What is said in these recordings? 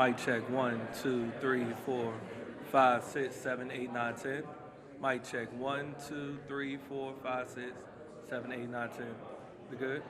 Mic check 1, 2, 3, 4, 5, 6, 7, 8, 9, 10. Mic check 1, 2, 3, 4, 5, 6, 7, 8, 9, 10. We good?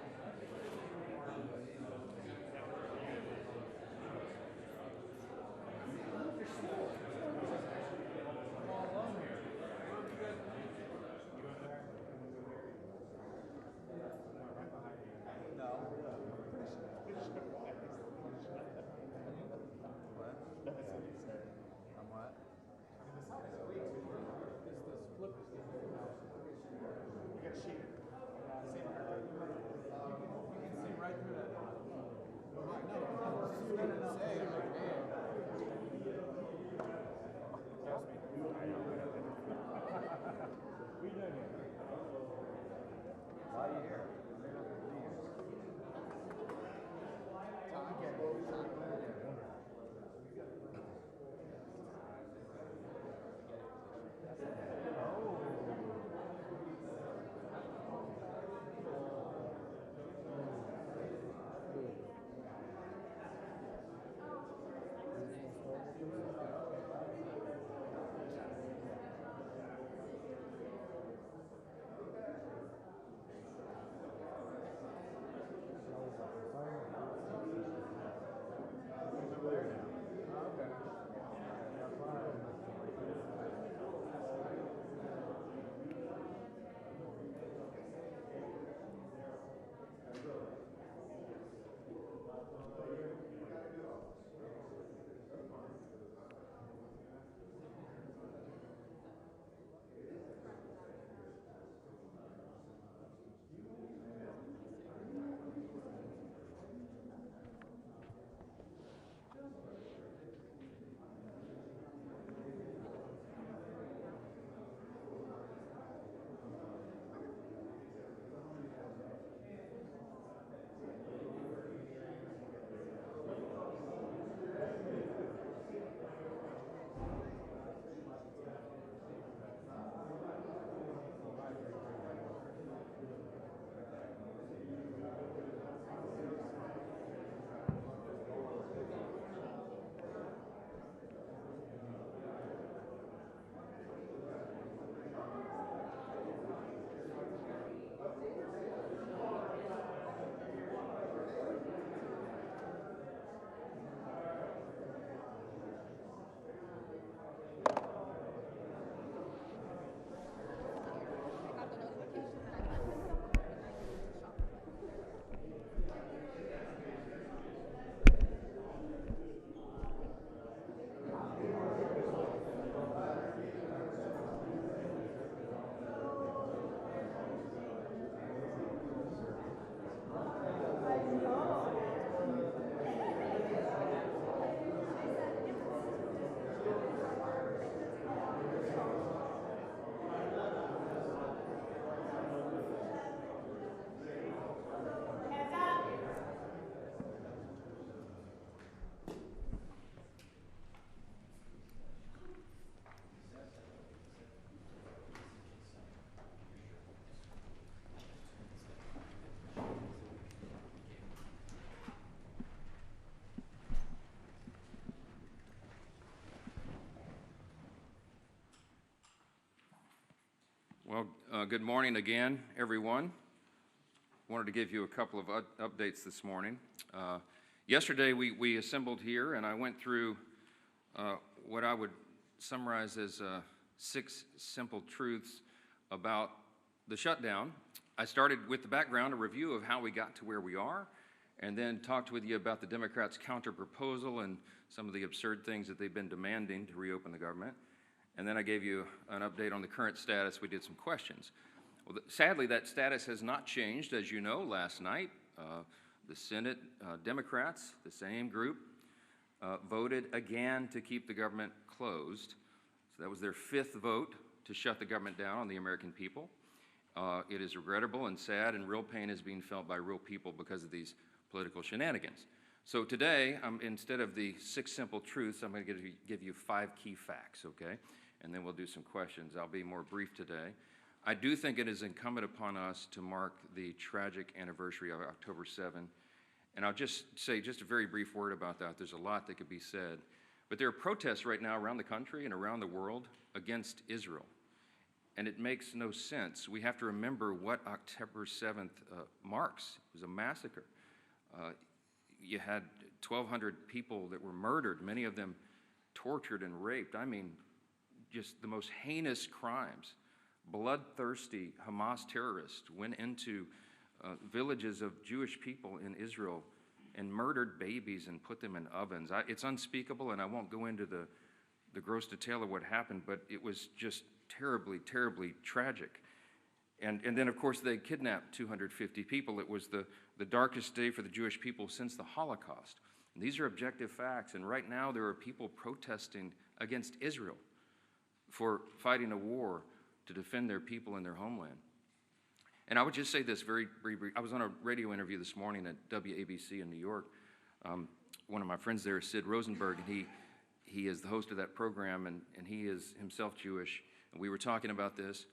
Well, good morning again, everyone. Wanted to give you a couple of updates this morning. Yesterday we assembled here, and I went through what I would summarize as 6 simple truths about the shutdown. I started with the background, a review of how we got to where we are, and then talked with you about the Democrats' counter-proposal and some of the absurd things that they've been demanding to reopen the government. And then I gave you an update on the current status. We did some questions. Well, sadly, that status has not changed. As you know, last night, the Senate Democrats, the same group, voted again to keep the government closed. So that was their 5th vote to shut the government down on the American people. It is regrettable and sad, and real pain is being felt by real people because of these political shenanigans. So today, instead of the 6 simple truths, I'm going to give you 5 key facts, okay? And then we'll do some questions. I'll be more brief today. I do think it is incumbent upon us to mark the tragic anniversary of October 7 And I'll just say just a very brief word about that. There's a lot that could be said. But there are protests right now around the country and around the world against Israel. And it makes no sense. We have to remember what October 7th marks. It was a massacre. You had 1,200 people that were murdered, many of them tortured and raped. I mean, just the most heinous crimes. Bloodthirsty Hamas terrorists went into villages of Jewish people in Israel and murdered babies and put them in ovens. It's unspeakable, and I won't go into the gross detail of what happened, but it was just terribly, terribly tragic. And then, of course, they kidnapped 250 people. It was the darkest day for the Jewish people since the Holocaust. And these are objective facts, and right now there are people protesting against Israel for fighting a war to defend their people and their homeland. And I would just say this very brief. I was on a radio interview this morning at WABC in New York. One of my friends there is Sid Rosenberg, and he is the host of that program, and he is himself Jewish. And we were talking about this,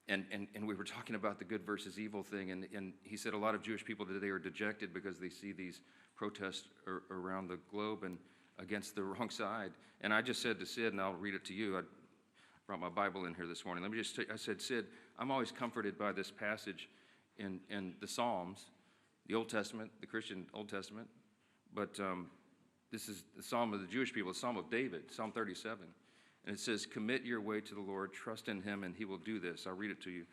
and we were talking about the good versus evil thing, and he said a lot of Jewish people today are dejected because they see these protests around the globe and against the wrong side. And I just said to Sid, and I'll read it to you. I brought my Bible in here this morning. I said, Sid, I'm always comforted by this passage in the Psalms, the Old Testament, the Christian Old Testament, but this is the Psalm of the Jewish people, the Psalm of David, Psalm 37. And it says, commit your way to the Lord, trust in him, and he will do this. I'll read it to you.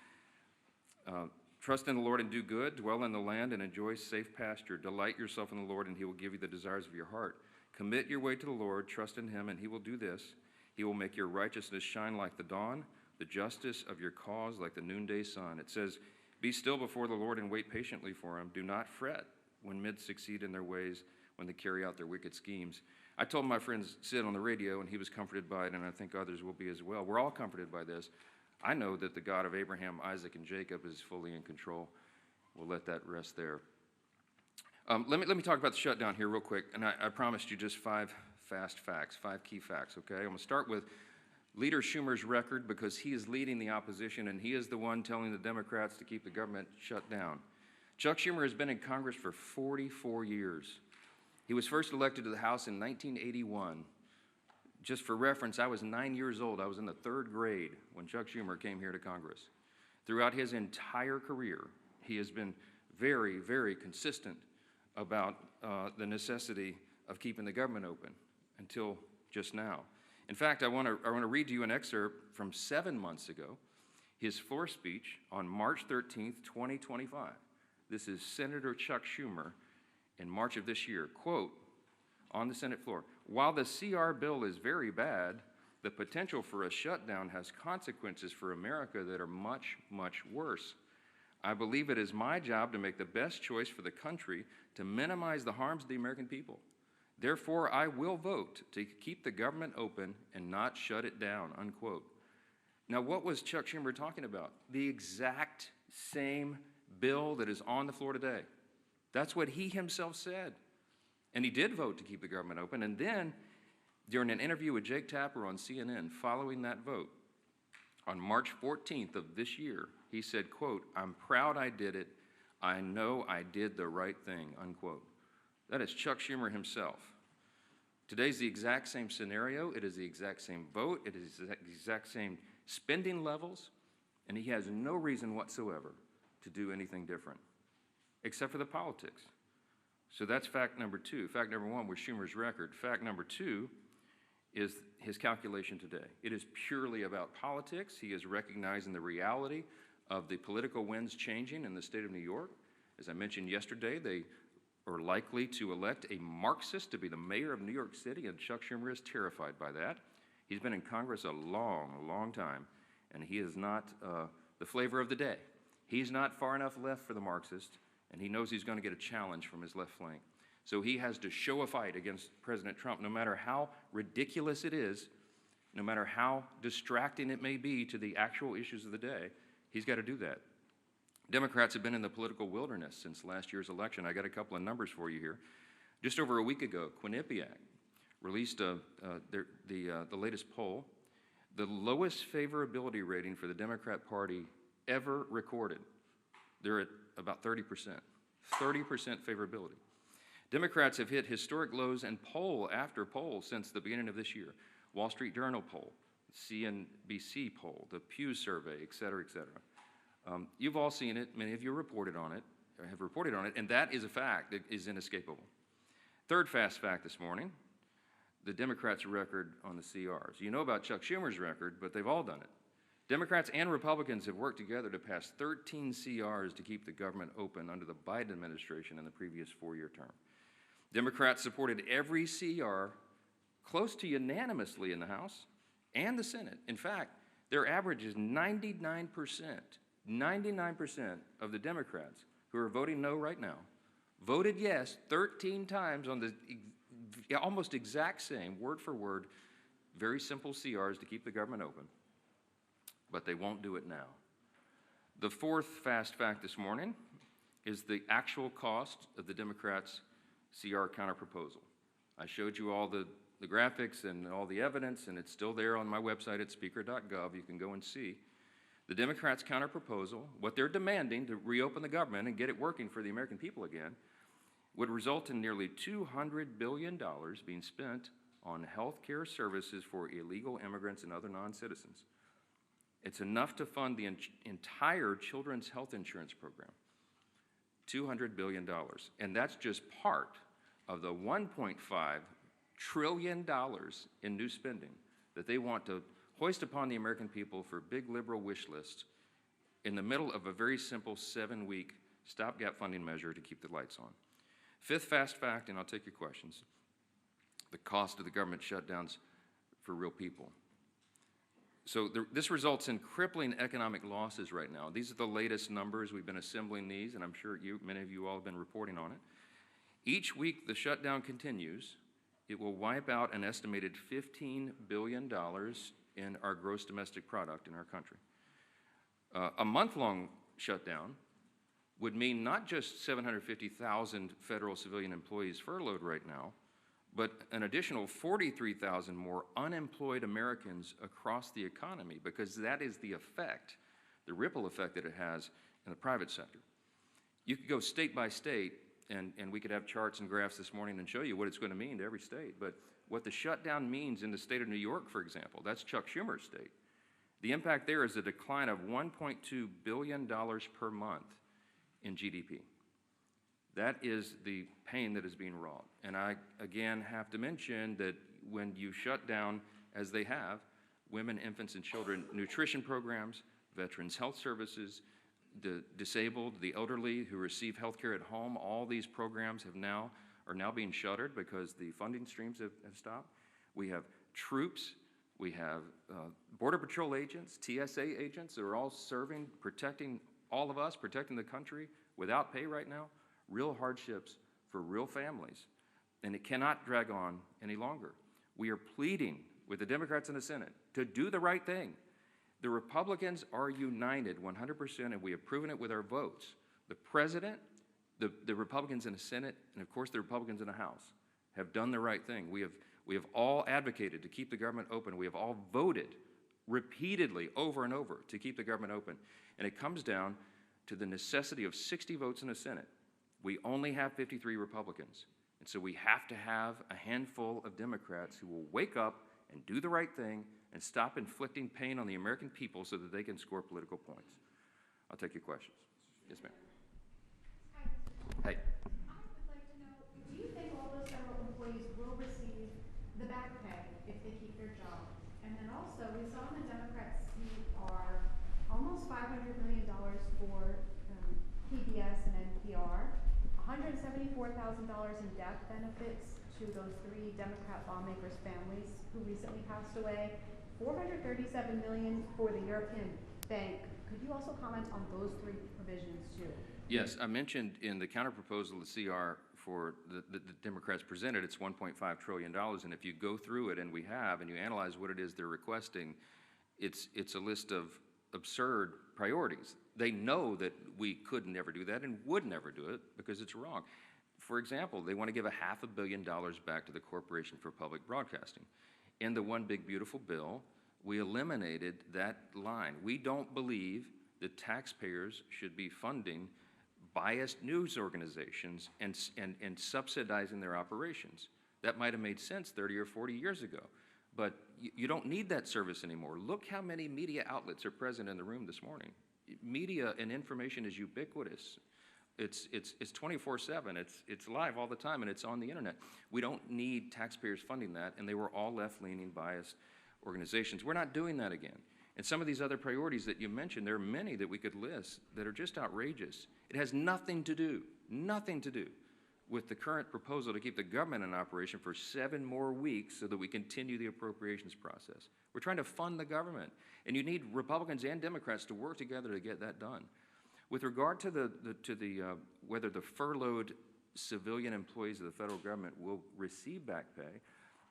Trust in the Lord and do good, dwell in the land and enjoy safe pasture. Delight yourself in the Lord, and he will give you the desires of your heart. Commit your way to the Lord, trust in him, and he will do this. He will make your righteousness shine like the dawn, the justice of your cause like the noonday sun. It says, be still before the Lord and wait patiently for him. Do not fret when men succeed in their ways, when they carry out their wicked schemes. I told my friend Sid on the radio, and he was comforted by it, and I think others will be as well. We're all comforted by this. I know that the God of Abraham, Isaac, and Jacob is fully in control. We'll let that rest there. Let me talk about the shutdown here real quick, and I promised you just 5 fast facts, 5 key facts, okay? I'm going to start with Leader Schumer's record because he is leading the opposition, and he is the one telling the Democrats to keep the government shut down. Chuck Schumer has been in Congress for 44 years. He was first elected to the House in 1981. Just for reference, I was 9 years old. I was in the 3rd grade when Chuck Schumer came here to Congress. Throughout his entire career, he has been very, very consistent about the necessity of keeping the government open until just now. In fact, I want to read to you an excerpt from 7 months ago, his floor speech on March 13th, 2025. This is Senator Chuck Schumer in March of this year. Quote, on the Senate floor, while the CR bill is very bad, the potential for a shutdown has consequences for America that are much, much worse. I believe it is my job to make the best choice for the country to minimize the harms of the American people. Therefore, I will vote to keep the government open and not shut it down, unquote. Now, what was Chuck Schumer talking about? The exact same bill that is on the floor today. That's what he himself said. And he did vote to keep the government open. And then, during an interview with Jake Tapper on CNN following that vote, on March 14th of this year, he said, quote, I'm proud I did it. I know I did the right thing, unquote. That is Chuck Schumer himself. Today's the exact same scenario. It is the exact same vote. It is the exact same spending levels. And he has no reason whatsoever to do anything different, except for the politics. So that's fact number 2. Fact number 1 was Schumer's record. Fact number 2 is his calculation today. It is purely about politics. He is recognizing the reality of the political winds changing in the state of New York. As I mentioned yesterday, they are likely to elect a Marxist to be the mayor of New York City, and Chuck Schumer is terrified by that. He's been in Congress a long, long time, and he is not the flavor of the day. He's not far enough left for the Marxist, and he knows he's going to get a challenge from his left flank. So he has to show a fight against President Trump, no matter how ridiculous it is, no matter how distracting it may be to the actual issues of the day. He's got to do that. Democrats have been in the political wilderness since last year's election. I got a couple of numbers for you here. Just over a week ago, Quinnipiac released the latest poll, the lowest favorability rating for the Democrat Party ever recorded. They're at about 30%. 30% favorability. Democrats have hit historic lows in poll after poll since the beginning of this year. Wall Street Journal poll, CNBC poll, the Pew survey, et cetera, et cetera. You've all seen it. Many of you reported on it, or have reported on it, and that is a fact that is inescapable. Third fast fact this morning, the Democrats' record on the CRs. You know about Chuck Schumer's record, but they've all done it. Democrats and Republicans have worked together to pass 13 CRs to keep the government open under the Biden administration in the previous 4-year term. Democrats supported every CR close to unanimously in the House and the Senate. In fact, their average is 99%. 99% of the Democrats who are voting no right now voted yes 13 times on the almost exact same, word for word, very simple CRs to keep the government open. But they won't do it now. The fourth fast fact this morning is the actual cost of the Democrats' CR counterproposal. I showed you all the graphics and all the evidence, and it's still there on my website at speaker.gov. You can go and see. The Democrats' counterproposal, what they're demanding to reopen the government and get it working for the American people again, would result in nearly $200 billion being spent on health care services for illegal immigrants and other non-citizens. It's enough to fund the entire children's health insurance program, $200 billion. And that's just part of the $1.5 trillion in new spending that they want to hoist upon the American people for big liberal wish lists in the middle of a very simple 7-week stopgap funding measure to keep the lights on. Fifth fast fact, and I'll take your questions, the cost of the government shutdowns for real people. So this results in crippling economic losses right now. These are the latest numbers. We've been assembling these, and I'm sure many of you all have been reporting on it. Each week the shutdown continues, it will wipe out an estimated $15 billion in our gross domestic product in our country. A month-long shutdown would mean not just 750,000 federal civilian employees furloughed right now, but an additional 43,000 more unemployed Americans across the economy, because that is the effect, the ripple effect that it has in the private sector. You could go state by state, and we could have charts and graphs this morning and show you what it's going to mean to every state, but what the shutdown means in the state of New York, for example, that's Chuck Schumer's state. The impact there is a decline of $1.2 billion per month in GDP. That is the pain that is being wrought. And I, again, have to mention that when you shut down, as they have, women, infants, and children nutrition programs, veterans health services, the disabled, the elderly who receive health care at home, all these programs are now being shuttered because the funding streams have stopped. We have troops, we have Border Patrol agents, TSA agents that are all serving, protecting all of us, protecting the country without pay right now. Real hardships for real families, and it cannot drag on any longer. We are pleading with the Democrats in the Senate to do the right thing. The Republicans are united 100%, and we have proven it with our votes. The President, the Republicans in the Senate, and of course the Republicans in the House have done the right thing. We have all advocated to keep the government open. We have all voted repeatedly over and over to keep the government open, and it comes down to the necessity of 60 votes in the Senate. We only have 53 Republicans, and so we have to have a handful of Democrats who will wake up and do the right thing and stop inflicting pain on the American people so that they can score political points. I'll take your questions. Yes, ma'am. Hey. I would like to know, do you think all those federal employees will receive the back pay if they keep their job? And then also, we saw in the Democrats' CR almost $500 million for PBS and NPR, $174,000 in death benefits to those 3 Democrat lawmakers' families who recently passed away, $437 million for the European Bank. Could you also comment on those 3 provisions too? Yes, I mentioned in the counterproposal, the CR for the Democrats presented, it's $1.5 trillion, and if you go through it, and we have, and you analyze what it is they're requesting, it's a list of absurd priorities. They know that we could never do that and would never do it because it's wrong. For example, they want to give $500 million back to the Corporation for Public Broadcasting. In the One Big Beautiful Bill, we eliminated that line. We don't believe that taxpayers should be funding biased news organizations and subsidizing their operations. That might have made sense 30 or 40 years ago, but you don't need that service anymore. Look how many media outlets are present in the room this morning. Media and information is ubiquitous. It's 24/7, it's live all the time, and it's on the internet. We don't need taxpayers funding that, and they were all left-leaning, biased organizations. We're not doing that again. And some of these other priorities that you mentioned, there are many that we could list that are just outrageous. It has nothing to do with the current proposal to keep the government in operation for 7 more weeks so that we continue the appropriations process. We're trying to fund the government, and you need Republicans and Democrats to work together to get that done. With regard to whether the furloughed civilian employees of the federal government will receive back pay,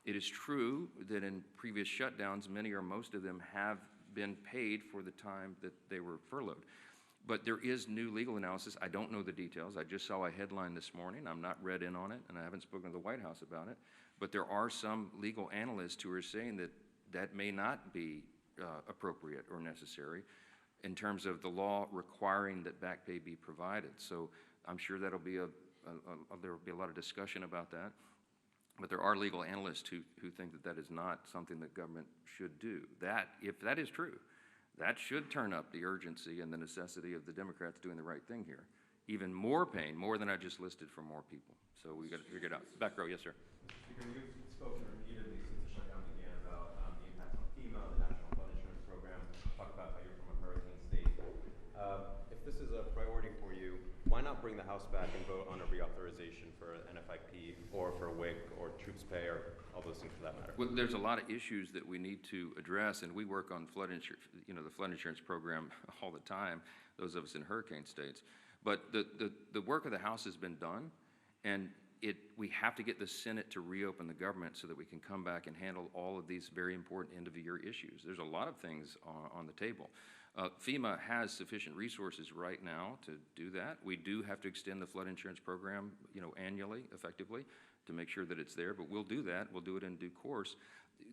it is true that in previous shutdowns, many or most of them have been paid for the time that they were furloughed. But there is new legal analysis. I don't know the details. I just saw a headline this morning. I'm not read in on it, and I haven't spoken to the White House about it. But there are some legal analysts who are saying that that may not be appropriate or necessary in terms of the law requiring that back pay be provided. So I'm sure that'll be there will be a lot of discussion about that. But there are legal analysts who think that that is not something that government should do. That, if that is true, that should turn up the urgency and the necessity of the Democrats doing the right thing here. Even more pain, more than I just listed, for more people. So we got to figure it out. Back row, yes, sir. Speaker, you've spoken repeatedly since the shutdown began about the impacts on FEMA, the National Flood Insurance Program. Talk about how you're from a hurricane state. If this is a priority for you, why not bring the House back and vote on a reauthorization for NFIP or for WIC or troops pay or all those things for that matter? Well, there's a lot of issues that we need to address, and we work on flood insurance, the flood insurance program all the time, those of us in hurricane states. But the work of the House has been done, and we have to get the Senate to reopen the government so that we can come back and handle all of these very important end-of-the-year issues. There's a lot of things on the table. FEMA has sufficient resources right now to do that. We do have to extend the flood insurance program, annually, effectively, to make sure that it's there, but we'll do that. We'll do it in due course.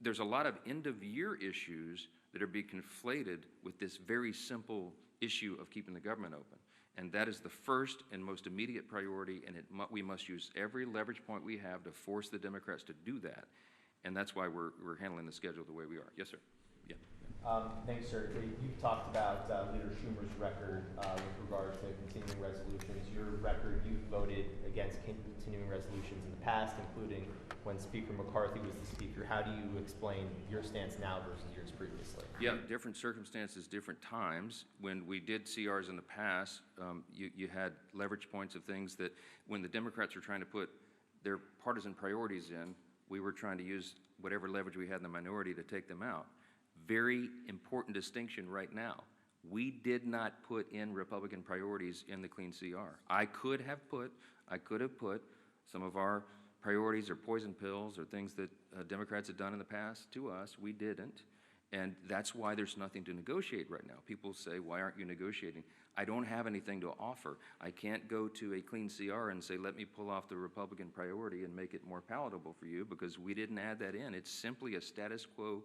There's a lot of end-of-year issues that are being conflated with this very simple issue of keeping the government open. And that is the first and most immediate priority, and we must use every leverage point we have to force the Democrats to do that. And that's why we're handling the schedule the way we are. Yes, sir. Yeah. Thanks, sir. You've talked about Leader Schumer's record with regard to continuing resolutions. Your record, you've voted against continuing resolutions in the past, including when Speaker McCarthy was the Speaker. How do you explain your stance now versus yours previously? Yeah, different circumstances, different times. When we did CRs in the past, you had leverage points of things that when the Democrats were trying to put their partisan priorities in, we were trying to use whatever leverage we had in the minority to take them out. Very important distinction right now. We did not put in Republican priorities in the clean CR. I could have put some of our priorities or poison pills or things that Democrats had done in the past to us. We didn't. And that's why there's nothing to negotiate right now. People say, why aren't you negotiating? I don't have anything to offer. I can't go to a clean CR and say, let me pull off the Republican priority and make it more palatable for you, because we didn't add that in. It's simply a status quo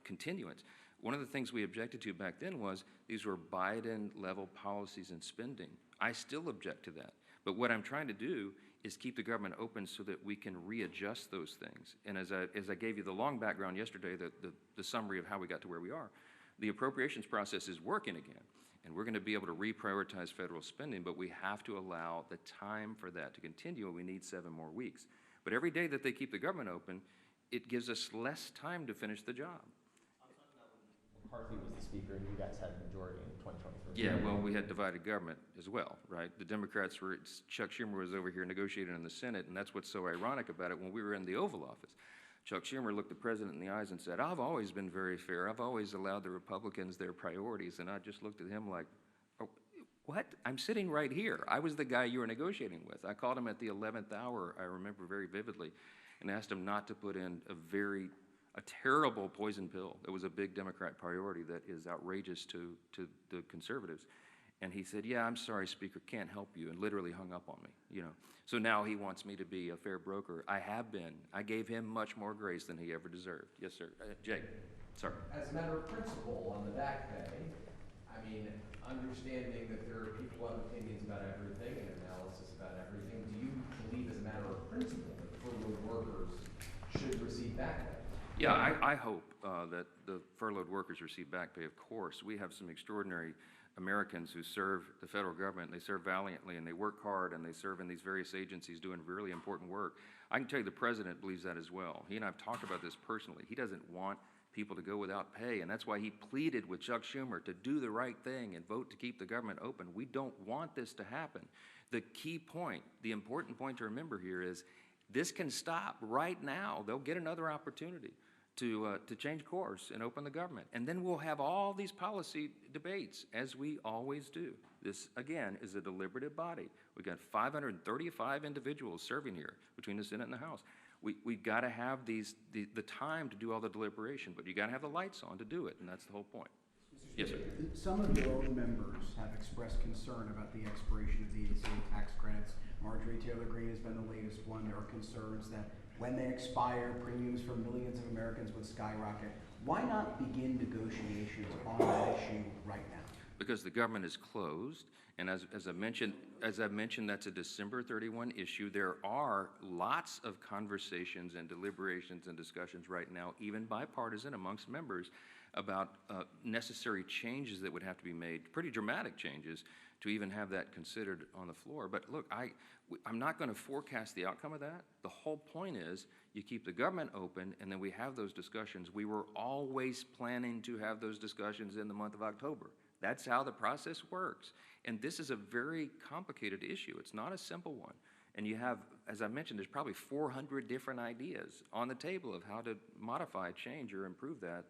continuance. One of the things we objected to back then was these were Biden-level policies and spending. I still object to that. But what I'm trying to do is keep the government open so that we can readjust those things. And as I gave you the long background yesterday, the summary of how we got to where we are, the appropriations process is working again. And we're going to be able to reprioritize federal spending, but we have to allow the time for that to continue, and we need 7 more weeks. But every day that they keep the government open, it gives us less time to finish the job. I'm talking about when McCarthy was the Speaker and you guys had a majority in 2023. Yeah, well, we had divided government as well, right? The Democrats were, Chuck Schumer was over here negotiating in the Senate, and that's what's so ironic about it. When we were in the Oval Office, Chuck Schumer looked the president in the eyes and said, I've always been very fair. I've always allowed the Republicans their priorities. And I just looked at him like, oh, what? I'm sitting right here. I was the guy you were negotiating with. I called him at the 11th hour, I remember very vividly, and asked him not to put in a terrible poison pill. It was a big Democrat priority that is outrageous to the conservatives. And he said, yeah, I'm sorry, Speaker, can't help you, and literally hung up on me, So now he wants me to be a fair broker. I have been. I gave him much more grace than he ever deserved. Yes, sir. Jake, sorry. As a matter of principle, on the back pay, I mean, understanding that there are people who have opinions about everything and analysis about everything, do you believe as a matter of principle that furloughed workers should receive back pay? Yeah, I hope that the furloughed workers receive back pay, of course. We have some extraordinary Americans who serve the federal government, and they serve valiantly, and they work hard, and they serve in these various agencies doing really important work. I can tell you the president believes that as well. He and I have talked about this personally. He doesn't want people to go without pay, and that's why he pleaded with Chuck Schumer to do the right thing and vote to keep the government open. We don't want this to happen. The key point, the important point to remember here is this can stop right now. They'll get another opportunity to change course and open the government. And then we'll have all these policy debates, as we always do. This, again, is a deliberative body. We've got 535 individuals serving here between the Senate and the House. We've got to have the time to do all the deliberation, but you got to have the lights on to do it, and that's the whole point. Yes, sir. Some of your own members have expressed concern about the expiration of the ACA tax credits. Marjorie Taylor Greene has been the latest one. There are concerns that when they expire, premiums for millions of Americans would skyrocket. Why not begin negotiations on that issue right now? Because the government is closed, and as I mentioned, that's a December 31 issue. There are lots of conversations and deliberations and discussions right now, even bipartisan amongst members, about necessary changes that would have to be made, pretty dramatic changes, to even have that considered on the floor. But look, I'm not going to forecast the outcome of that. The whole point is you keep the government open, and then we have those discussions. We were always planning to have those discussions in the month of October. That's how the process works. And this is a very complicated issue. It's not a simple one. And you have, as I mentioned, there's probably 400 different ideas on the table of how to modify, change, or improve that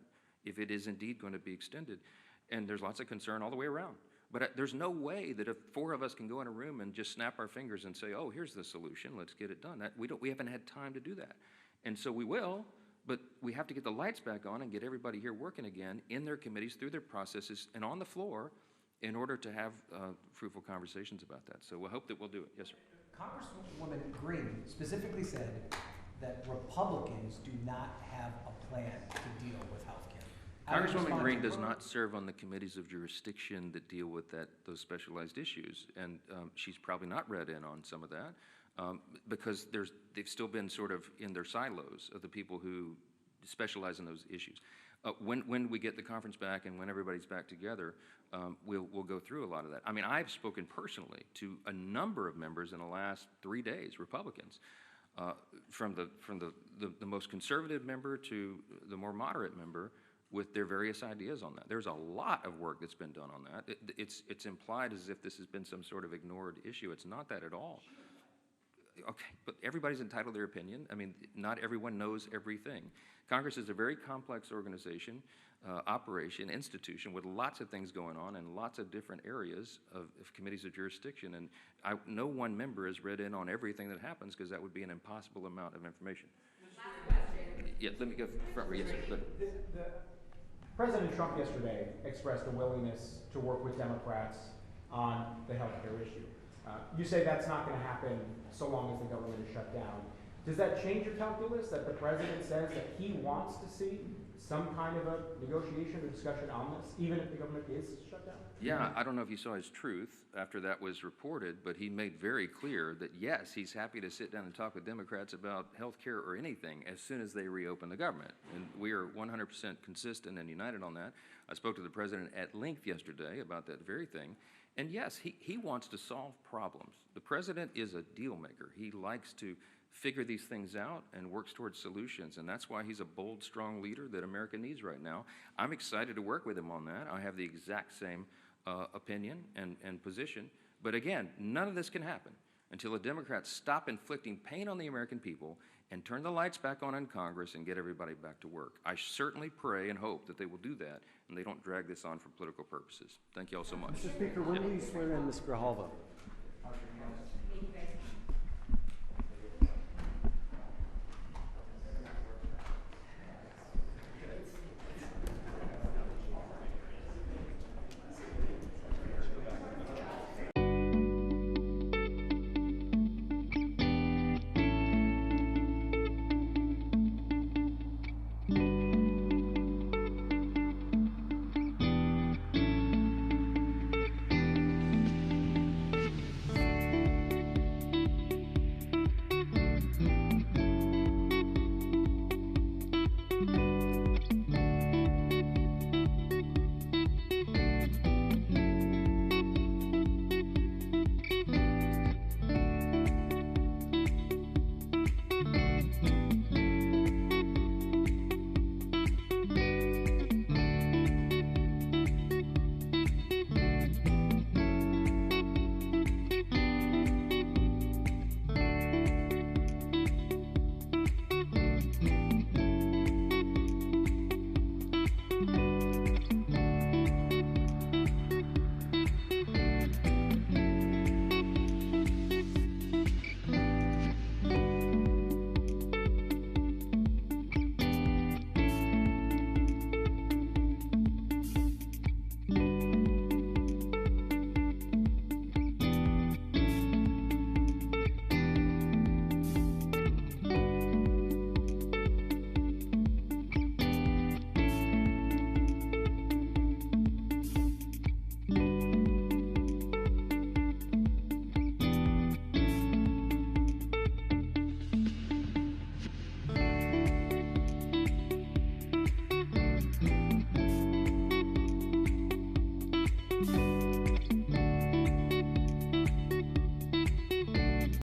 if it is indeed going to be extended. And there's lots of concern all the way around. But there's no way that if four of us can go in a room and just snap our fingers and say, oh, here's the solution, let's get it done. We haven't had time to do that. And so we will, but we have to get the lights back on and get everybody here working again in their committees, through their processes, and on the floor in order to have fruitful conversations about that. So we'll hope that we'll do it. Yes, sir. Congresswoman Green specifically said that Republicans do not have a plan to deal with health care. Congresswoman Green does not serve on the committees of jurisdiction that deal with those specialized issues, and she's probably not read in on some of that because they've still been sort of in their silos of the people who specialize in those issues. When we get the conference back and when everybody's back together, we'll go through a lot of that. I mean, I've spoken personally to a number of members in the last 3 days, Republicans, from the most conservative member to the more moderate member, with their various ideas on that. There's a lot of work that's been done on that. It's implied as if this has been some sort of ignored issue. It's not that at all. Okay, but everybody's entitled to their opinion. I mean, not everyone knows everything. Congress is a very complex organization, operation, institution with lots of things going on and lots of different areas of committees of jurisdiction. And no one member has read in on everything that happens because that would be an impossible amount of information. Last question. Yeah, let me go front. Yes, sir. President Trump yesterday expressed a willingness to work with Democrats on the health care issue. You say that's not going to happen so long as the government is shut down. Does that change your calculus that the president says that he wants to see some kind of a negotiation or discussion on this, even if the government is shut down? Yeah, I don't know if you saw his truth after that was reported, but he made very clear that, yes, he's happy to sit down and talk with Democrats about health care or anything as soon as they reopen the government. And we are 100% consistent and united on that. I spoke to the president at length yesterday about that very thing. And yes, he wants to solve problems. The president is a deal maker. He likes to figure these things out and works towards solutions. And that's why he's a bold, strong leader that America needs right now. I'm excited to work with him on that. I have the exact same opinion and position. But again, none of this can happen until the Democrats stop inflicting pain on the American people and turn the lights back on in Congress and get everybody back to work. I certainly pray and hope that they will do that and they don't drag this on for political purposes. Thank you all so much. Mr. Speaker, when will you swear in Ms. Grijalva?